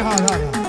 هذا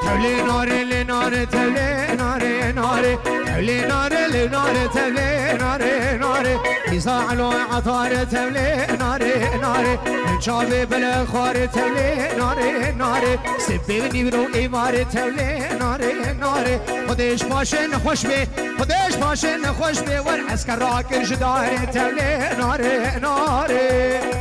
تولي ناري لناري تولي ناري ناري تولي ناري لناري تولي ناري ناري يزعلوا عطاري تولي ناري ناري نشافي بالاخوار تولي ناري ناري سببني برو ايماري تولي ناري ناري خديش باشن خوش بي خديش باشن خوش بي والعسكر راكر جداري تولي ناري ناري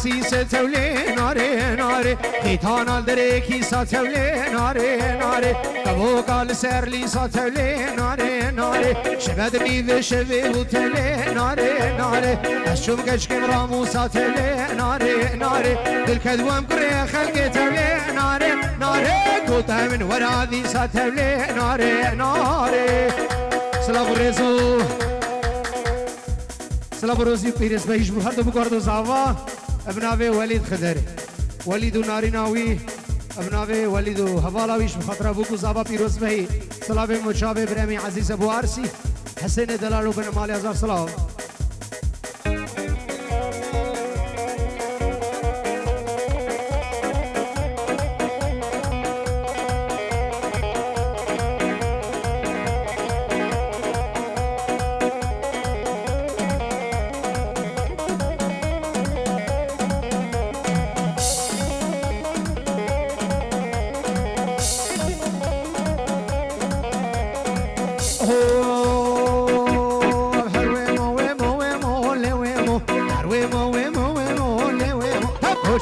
سیسه تولي ناري ناري خيطان الدريكي سا تولي ناري ناري قبو قال سر لي سا تولي ناري ناري شبدني ذي شبه تولي ناري ناري اشوف كشكم رامو سا تولي ناري ناري بالكذوام قرية خلقي تولي ناري ناري كوتا من ورا ذي سا تولي ناري ناري سلام رزو سلام روزي بيرس بيش بخردو بقردو زاوا ابناوي وليد خضر وليد ناريناوي ابناوي وليد هوالاويش بخاطر ابوكو زابا بيروز بهي سلام مشابه برامي عزيز ابو عرسي حسين دلالو بن مالي هزار سلام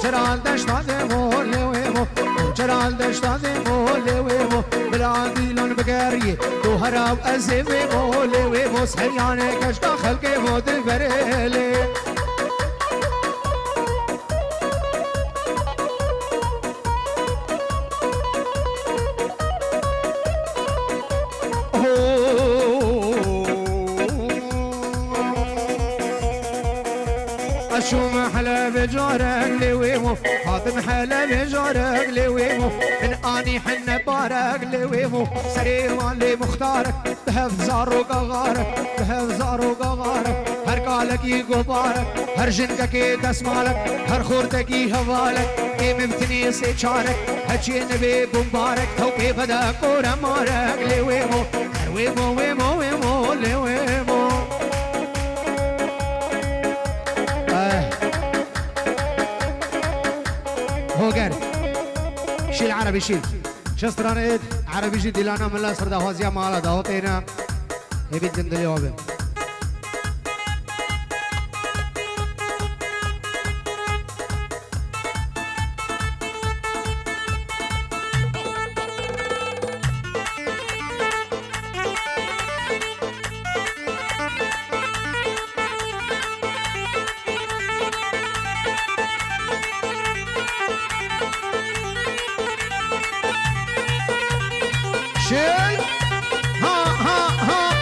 چرال دشتا دمو لویمو چرال دشتا دمو لویمو بلا دیلون بگری تو هراب ازیمو لویمو سریانه کشتا خلق مودل بریلی شو محلى بجارك لويمو فاطم حلا بجارك لويمو من اني حنا بارك لويمو سرير والي مختارك بهف زارو قغارك بهف زارو قغارك هر قالك يقبارك هر جنكك يتسمالك هر خورتك يهوالك كي ممتني سيشارك هجي نبي بمبارك توقي بدك ورمارك لويمو ويمو ويمو ويمو لويمو هوگر شيل عربي شيل شسترانيد عربي جي ديلانا من الله سردا هوزيا مالا داوتينا يبي دندلي هوبه شيل ها ها ها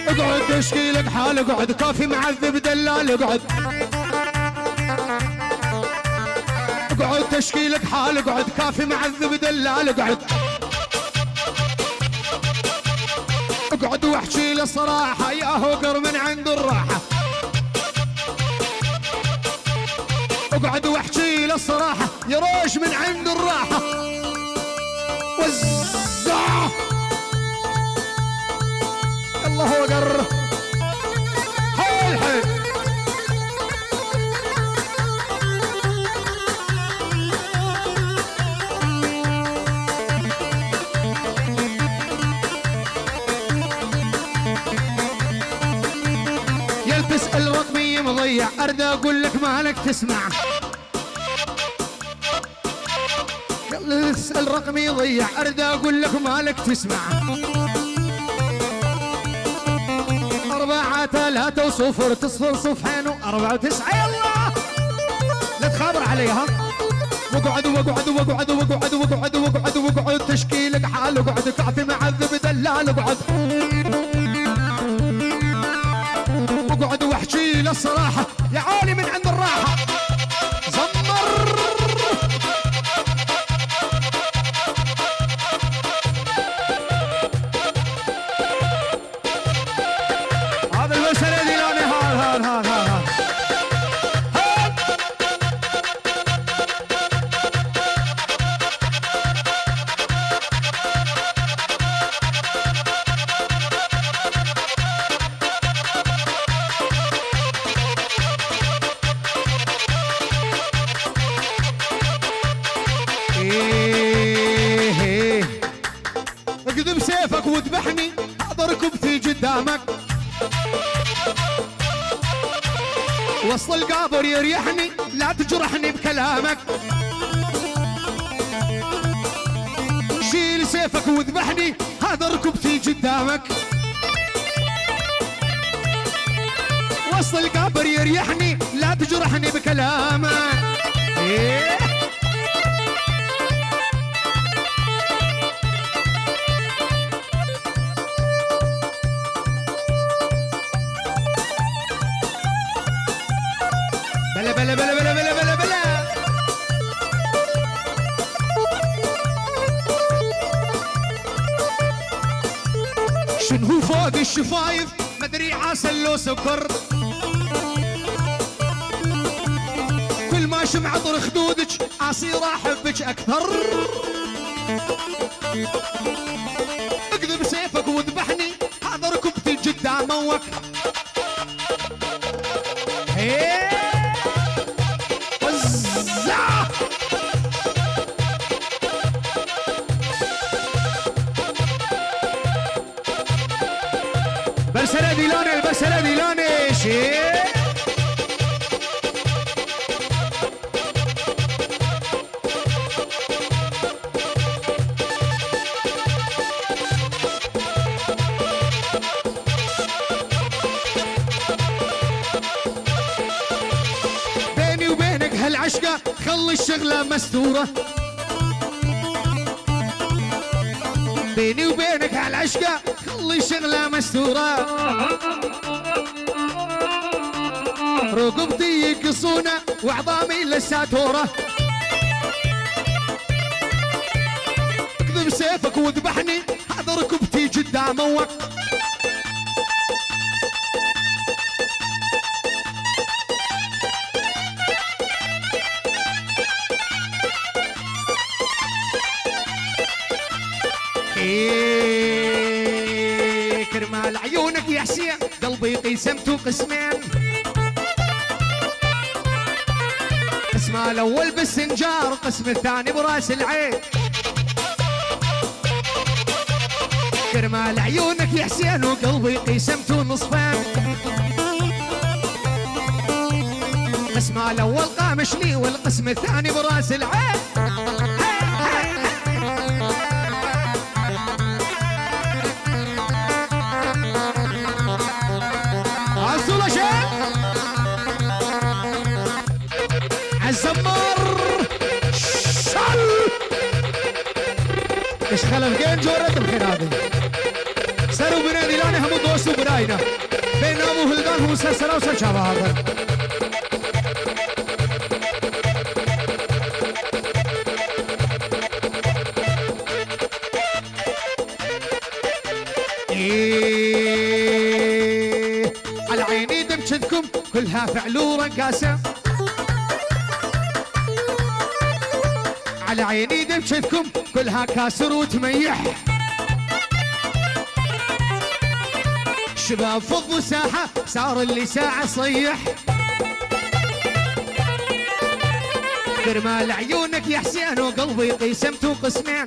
اقعد تشكيلك حال اقعد كافي معذب دلال اقعد اقعد تشكيلك حال اقعد كافي معذب دلال اقعد اقعد واحكي لي الصراحه يا هوقر من عند الراحه اقعد واحكي له الصراحه يا روش من عند الراحه وزع الله اكبر حيل حيل يلبس الرقمي مضيع ارد اقول لك مالك تسمع تسأل رقمي ضيع ارد اقول لك مالك تسمع 3 0 تصفر صفحين و4 9 يلا لا تخابر عليها وقعد وقعد وقعد وقعد وقعد وقعد وقعد تشكيلك حال وقعد كعث معذب دلال وقعد وقعد واحكي للصراحة يا عالي من عند الراحة زمر هذا المسألة دي لاني هذا اكذب سيفك واذبحني اقدر ركبتي قدامك وصل القابر يريحني لا تجرحني بكلامك شيل سيفك واذبحني هذا ركبتي قدامك وصل القابر يريحني لا تجرحني بكلامك إيه؟ بلا بلا بلا بلا بلا بلا بلا شنو فوق الشفايف مدري عسل لو سكر كل ما شم عطر خدودك اصير احبك اكثر اكذب سيفك واذبحني هذا ركبتي قدامك برسلة ديلاني البرسلة ديلاني شيء بيني وبينك هالعشقة خلي الشغلة مستورة بيني وبينك هالعشقة خلي الشغلة مستورة رقبتي يقصونة وعظامي لساتورة اكذب سيفك واذبحني هذا ركبتي قدامك كرمال عيونك يا حسين قلبي قسمته قسمين قسم الاول بالسنجار قسم الثاني براس العين كرمال عيونك يا حسين وقلبي قسمته نصفين قسم الاول قامشني والقسم الثاني براس العين الزمار شل ايش خلف جين جورة الخنادي سروا بنادي لاني هم دوستو براينا بين ابو هلدان هم سلسلة وسلشابة هذا على عيني دمشتكم كلها فعلو رقاسة على عيني دمشتكم كلها كاسر وتميح شباب فضوا ساحة صار اللي ساعة صيح كرمال عيونك يا حسين وقلبي قسمته قسمين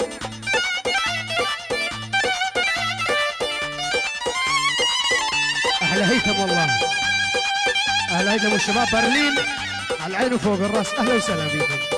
أهلا هيثم والله أهلا هيثم والشباب برلين على العين وفوق الراس أهلا وسهلا بكم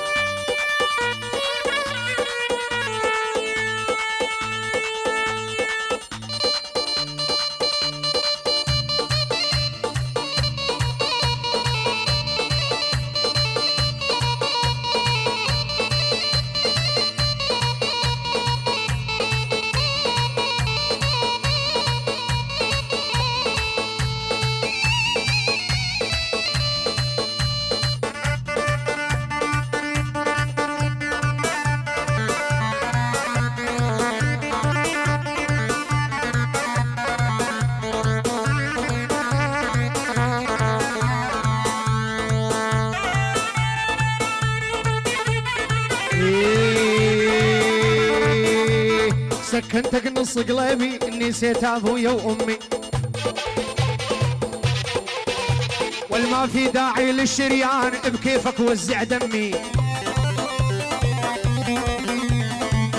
سكنتك نص قلبي نسيت ابويا وامي، والما في داعي للشريان بكيفك وزع دمي.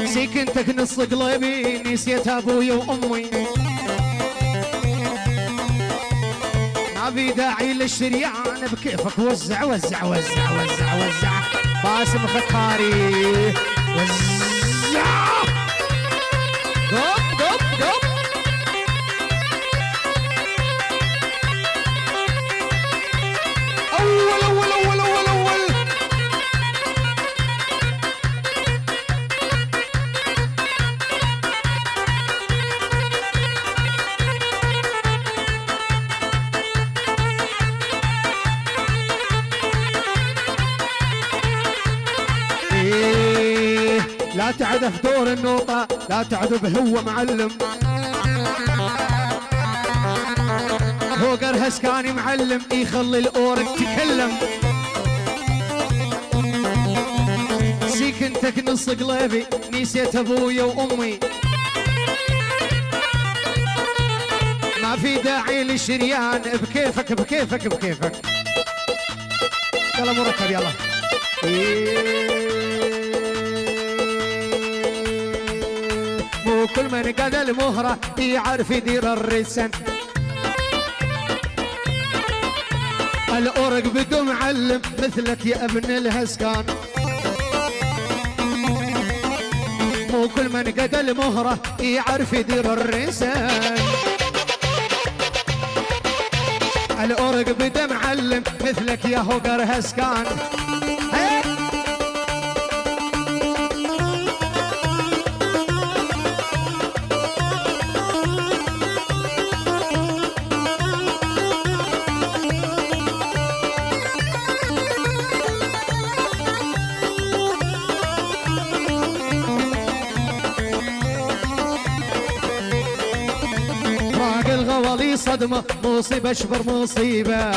سكنتك نص قلبي نسيت ابويا وامي، ما في داعي للشريان بكيفك وزع وزع وزع وزع وزع. باسم فكاري وزع قب قب قب. اول اول اول اول اول لا تعدف دور النوطة، لا تعذب هو معلم، هو قرهس كان معلم يخلي الأورق تكلم. سكنتك نص قلبي نسيت أبويا وأمي، ما في داعي للشريان بكيفك بكيفك بكيفك. يلا مركب يلا. مو كل من قد المهرة يعرف يدير الرسن، الأورق بدو معلم مثلك يا ابن الهسكان. مو كل من قد المهرة يعرف يدير الرسن، الأورق بدو معلم مثلك يا هوقر هسكان. الغوالي صدمة مصيبة شبر مصيبة،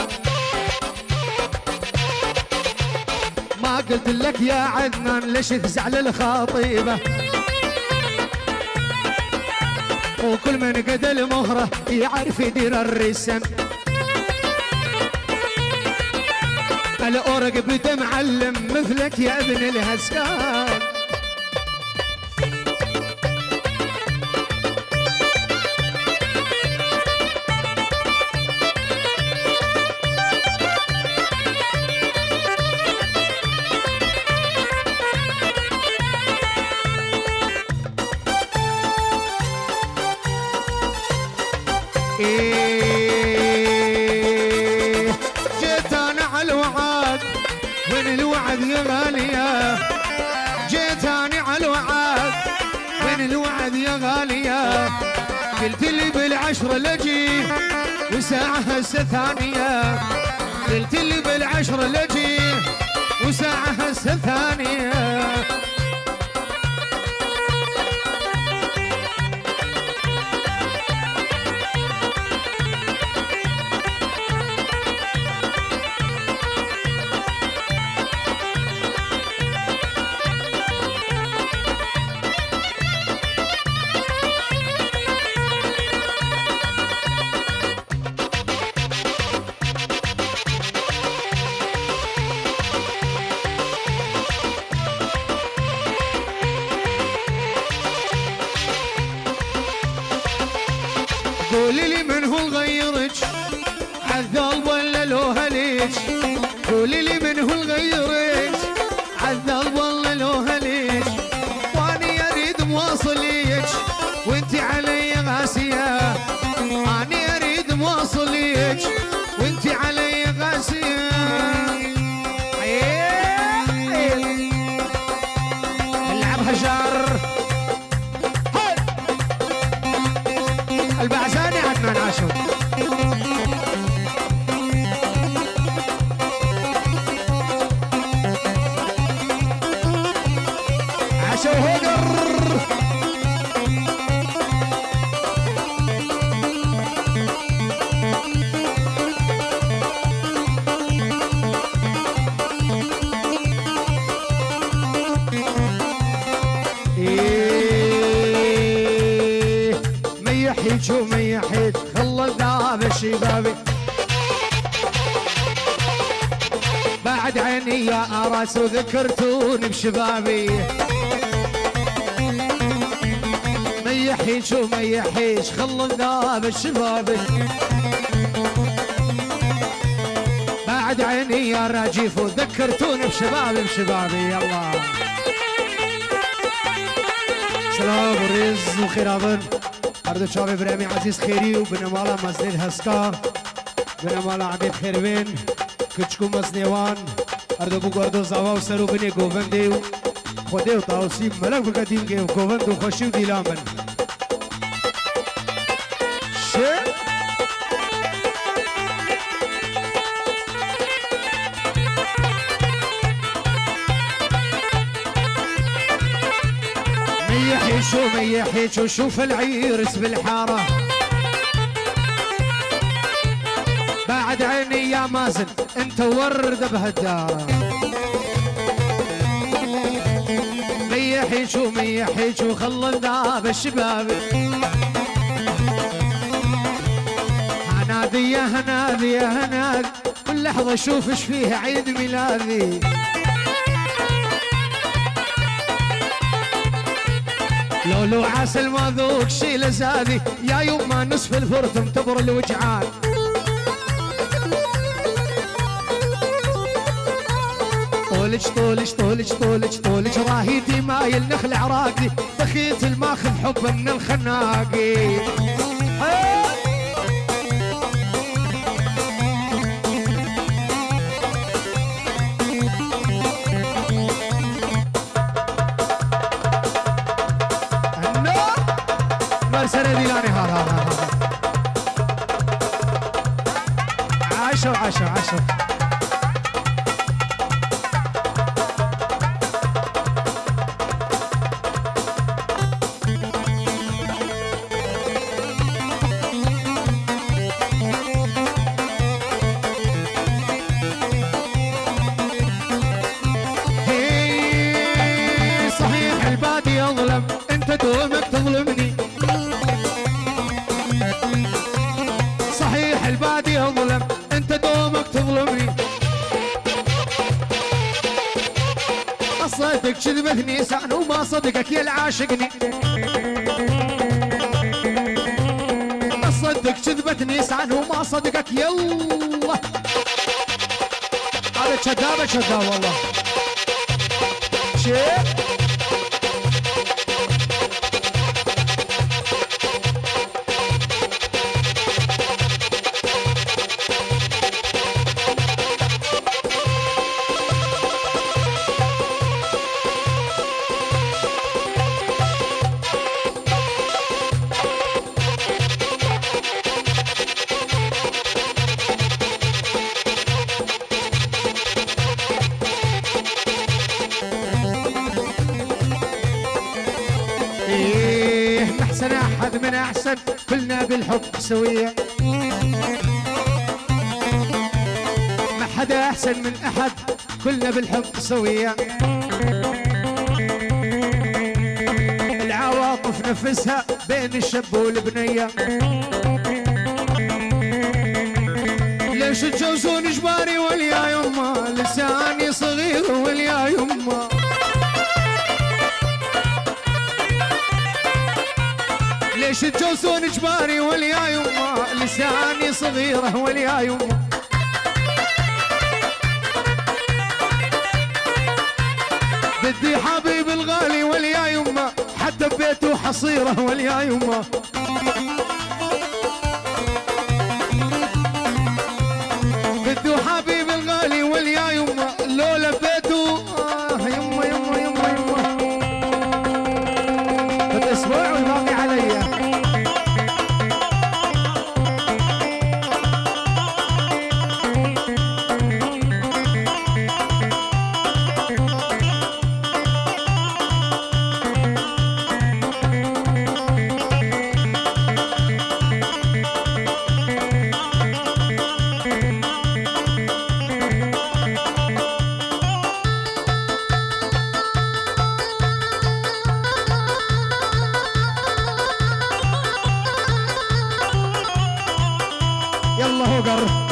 ما قلت لك يا عدنان ليش تزعل الخطيبة. وكل من قد المهرة يعرف يدير الرسم، الأورق بدا معلم مثلك يا ابن الهسكان. جيت انا على الوعد وين الوعد يا غالية، جيت انا على الوعد وين الوعد يا غالية. قلت لي بالعشرة لجي وساعة هسه ثانية، قلت لي بالعشرة لجي وساعة هسه ثانية. يحيج ومن يحيج خلى ذاب الشبابي بعد عيني يا أراس وذكرتوني بشبابي من يحيج ومن يحيج خلى ذاب الشبابي بعد عيني يا راجيف وذكرتوني بشبابي يلا سلام ورز وخير أظن أردو شابي برامي عزيز خيري وبنمالا مزنين هسكا بنمالا عبيد خيروين كتشكو مزنيوان أردو بو قردو زاوا وسرو بني قوفندي خودي وطاوسي ملك بقديم جيو قوفندو خوشي وديلامن شيء يحيش وما يحيش وشوف العيرس بالحارة بعد عيني يا مازن انت وردة بهالدارة ما يحيش وما يحيش وخلى ذاب الشباب هنادي يا هنادي يا هنادي كل لحظة اشوف ايش فيها عيد ميلادي لو عسل ما ذوق شي لزادي يا يما نصف الفرث متبر الوجعان طولج راهيتي مايل نخلع راقدي بخيت الماخذ حبا من الخناقي سنة ديلاني ها عاشوا صحيح البادي يظلم انت دومك تظلمني صحيح البادي يظلم انت دومك تظلمني صدق كذبتني سعن وما صدقك يا العاشقني صدق كذبتني سعن وما صدقك يلا هذا كذاب والله شيء أحسن أحد من أحسن كلنا بالحب سوية ما حدا أحسن من أحد كلنا بالحب سوية العواطف نفسها بين الشاب والبنية ليش تجوزون إجباري واليا يما لساني صغير واليا يما ليش تجوزون اجباري واليا يما لساني صغيره واليا يما بدي حبيب الغالي واليا يما حتى ببيته حصيره واليا يما بدي حبيب الغالي واليا يما لولا بيته يما يما يما يما الاسبوع والباقي عليا يلا هوقر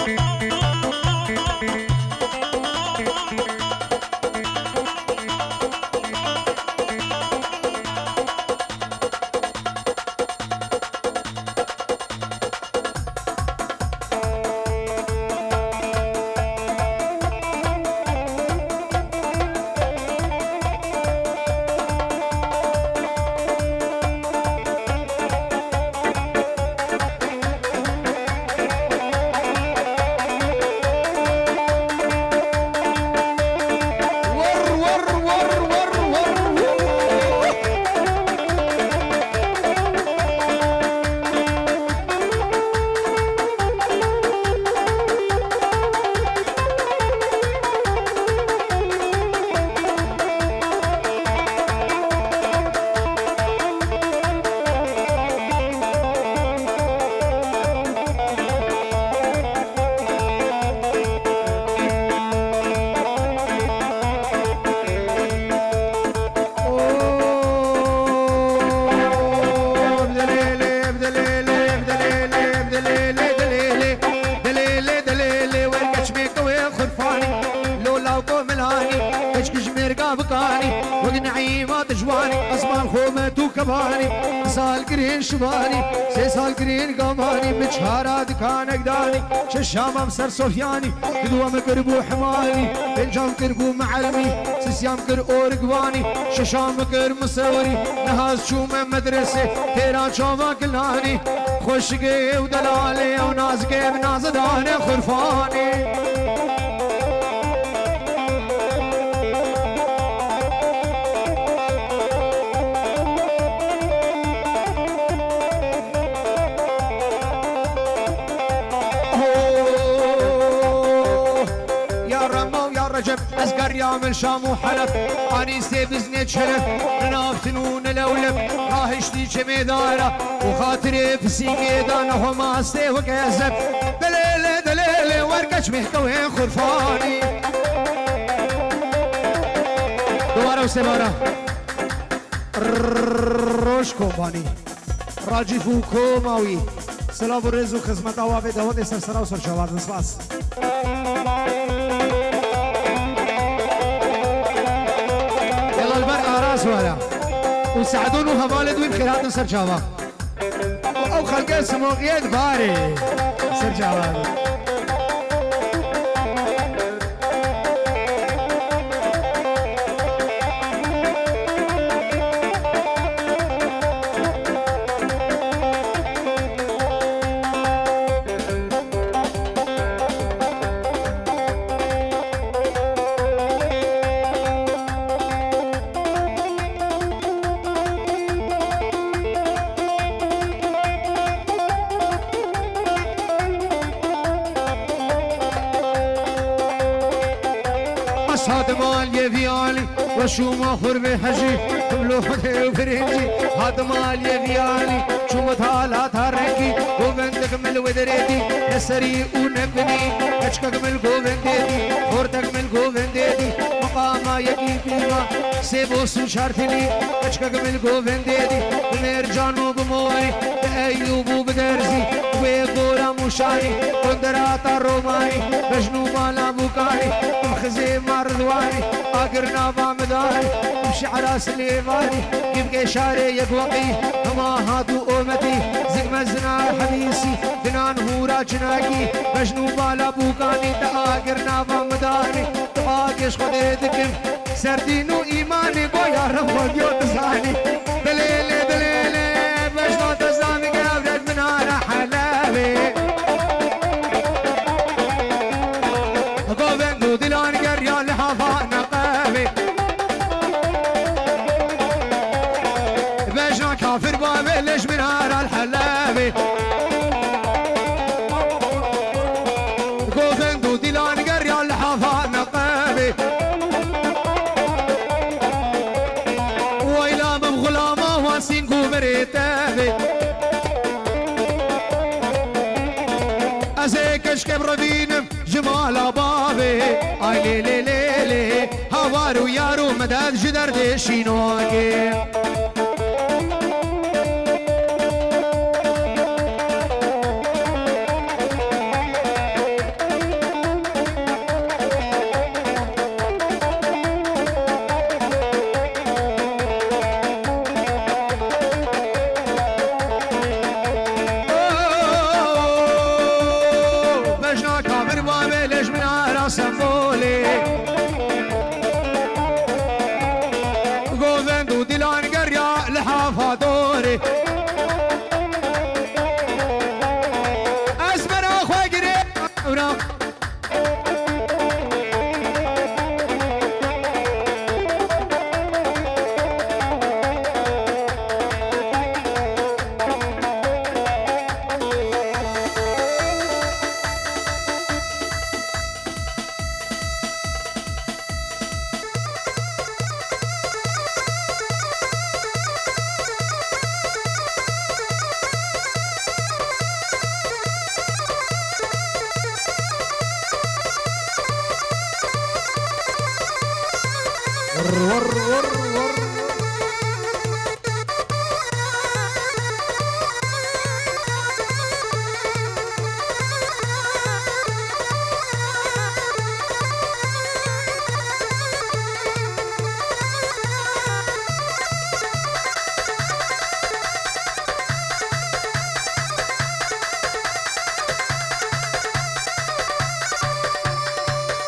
شباني سال قرين قماني مجهارا دكانك داني ششام سر صوفياني قدوة مقربو حماني بنجام قربو معلمي سيسيام قر اورقواني ششام قر مصوري نهاز شوم مدرسة تيران شوما كلاني خوشقي ودلالي ونازقي بنازداني خرفاني أزقر يعمل شام وحلف أني سيبزني شلف نافتنون الأولب راهشتي شمي دارة وخاطري في سيقيدان وما استي وكيزب دليلي دليلي ورقش محكوين خرفاني دوباره وسبارة روش كومباني راجي فوكو ماوي سلام و رز و خدمت آوابه دوات سرسرا و سرشاوات نسواس ولا وساعدونه هبالد وين خيرات نصر جاوا او خلقه سموقيت باري نصر جاوا وشو ماخر بحجي تبلو فتي وفرنجي هاد مال يفياني شو متالا تاركي وبنتك من ودريتي نسري ونبني اشكك من قوبنديتي خورتك من قوبنديتي مقاما يكي فيما سيبوسو شارتني اشكك من قوبنديتي بمرجانو بموري بأيوبو بدرزي ويقورا مشاني قندراتا روماني بجنو مالا بوكاني مخزي مردواني اقرنا بامداني بشعرا سليماني يبقى شاري يقوقي هما هاتو امتي زق مزنا حديثي دنان هورا جناكي بجنو مالا بوكاني تاقرنا بامداني تاقش خديتكم سردينو ايماني قويا رمو ديو تزاني دليلي دليلي بجنو تزامي قابلت من هانا حلالي قوبندو دلان قريان لحافا نقابي بجنا كافر بابي ليش من هانا الحلابي قوبندو دلان قريان لحافا نقابي ويلام بغلامه واسين كوبريتابي ازيكش كبردينم جمال بابي اي لي لي لي هوارو يارو مدد جدر دشينوكي وراق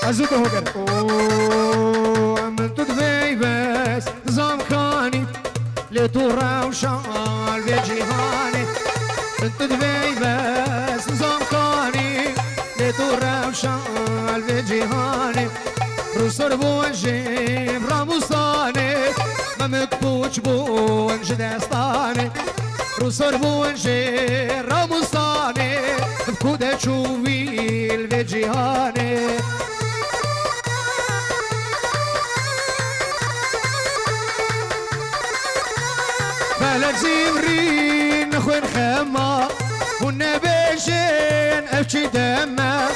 ازوك هو كده من تدفي بس زمخاني لتورا وشال بجيهاني من تدفي بس زمخاني لتورا وشال بجيهاني روسر بوجيب راموستاني ما مكبوش بونج داستاني روسر بوجيب راموستاني بكودة تشوفي البجيهاني فلك زمرين نخوين خما ونبيشين افشي دما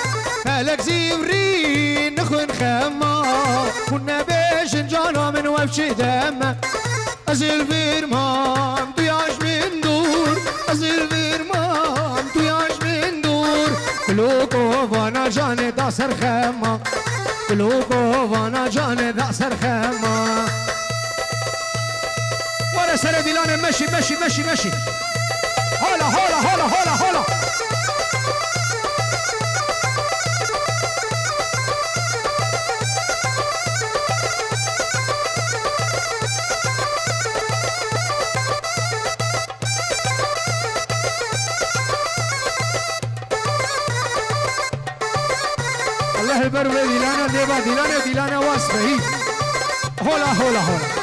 فلك زمرين نخوين خما ونبيشين جانا من وافشي دما ازل فيرمان دوياش من دور ازل فيرمان دوياش من دور كلوكو وانا جاني داسر خما كلوكو وانا جاني داسر خما ولا سنة ديلان مشي مشي مشي مشي هلا هلا هلا هلا هلا الله البر ديلانا ديبا ديلانا ديلانا واسفه هلا هلا هلا